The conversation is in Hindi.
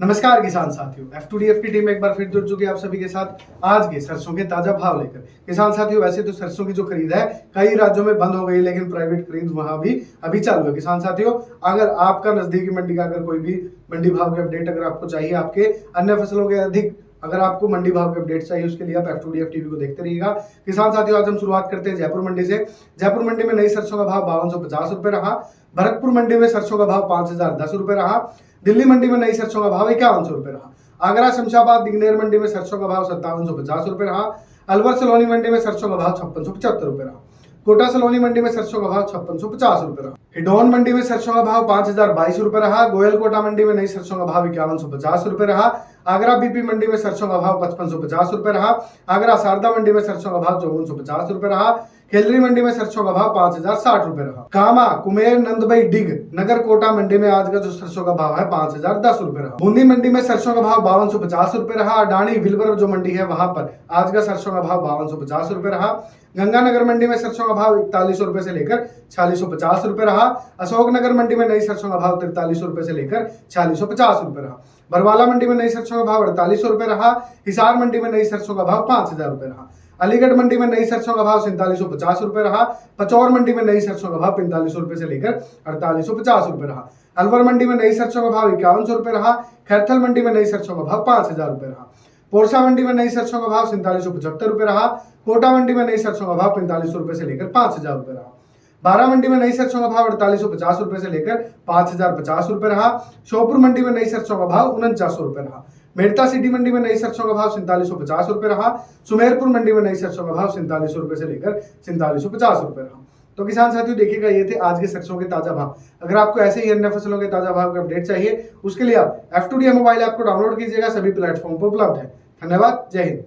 नमस्कार किसान साथियों, F2DF की टीम एक बार फिर जुड़ चुकी है आप सभी के साथ आज के सरसों के ताजा भाव लेकर। किसान साथियों, वैसे तो सरसों की जो खरीद है कई राज्यों में बंद हो गई, लेकिन प्राइवेट खरीद वहां भी अभी चालू है। किसान साथियों, अगर आपका नजदीकी मंडी का अगर कोई भी मंडी भाव के अपडेट अगर आपको चाहिए, आपके अन्य फसलों के अधिक अगर आपको मंडी भाव के अपडेट चाहिए, उसके लिए आप F2DF टीवी को देखते रहिएगा। किसान साथियों, आज हम शुरुआत करते हैं जयपुर मंडी से। जयपुर मंडी में नई सरसों का भाव 5250 रुपए रहा। भरतपुर मंडी में सरसों का भाव 5010 रुपए रहा। दिल्ली मंडी में नई सरसों का भाव 5100 रुपए रहा। आगरा, शमशाबाद, दिग्नेर मंडी में सरसों का भाव 5750 रुपए रहा। अलवर सलोनी मंडी में सरसों का भाव 5675 रुपए रहा। कोटा सलोनी मंडी में सरसों का भाव 5650 रुपए रहा। हिडौन मंडी में सरसों का भाव 5022 रुपए रहा। गोयल कोटा मंडी में नई सरसों का भाव 5150 रुपए रहा। आगरा बीपी मंडी में सरसों का भाव 5550 रुपए रहा। आगरा शारदा मंडी में सरसों का भाव 5450 रुपए रहा। खेलरी मंडी में सरसों का भाव 5060 रुपए रहा। कामा, कुमेर, नंदबई, डिग, नगर कोटा मंडी में आज का जो सरसों का भाव है 5010 रुपए रहा। बूंदी मंडी में सरसों का भाव 5250 रुपए रहा। अडानी विलवर जो मंडी है वहां पर आज का सरसों का भाव 5250 रुपए रहा। गंगानगर मंडी में सरसों का भाव 4100 रुपए से लेकर 4650 रुपए रहा। अशोकनगर मंडी में नई सरसों का भाव 4300 रुपए से लेकर 4650 रुपए रहा। बरवाला मंडी में नई सरसों का भाव 4800 रुपए रहा। हिसार मंडी में नई सरसों का भाव 5000 रुपए रहा। अलीगढ़ मंडी में नई सरसों का भाव 4750 रुपए रहा। पचौर मंडी में नई सरसों का भाव 4500 रुपए से लेकर 4850 रुपए रहा। अलवर मंडी में नई सरसों का भाव 5100 रुपए रहा। खैरथल मंडी में नई सरसों का भाव 5000 रुपए रहा। पोरसा मंडी में नई सरसों का भाव 4775 रुपए रहा। कोटा मंडी में नई सरसों का भाव 4500 रुपए से लेकर 5000 रुपए रहा। बारा मंडी में नई सरसों का भाव 4850 रुपए से लेकर 5050 रुपए रहा। श्योपुर मंडी में नई सरसों का भाव 4900 रुपए रहा। मेड़ता सिटी मंडी में नई सरसों का भाव 4750 रुपए रहा। सुमेरपुर मंडी में नई सरसों का भाव 4700 रुपए से लेकर 4750 रुपए रहा। तो किसान साथियों, देखिएगा ये थे आज के सरसों के ताजा भाव। अगर आपको ऐसे ही अन्य फसलों के ताजा भाव के अपडेट चाहिए, उसके लिए आप F2DF मोबाइल ऐप को डाउनलोड कीजिएगा, सभी प्लेटफॉर्म पर उपलब्ध है। धन्यवाद, जय हिंद।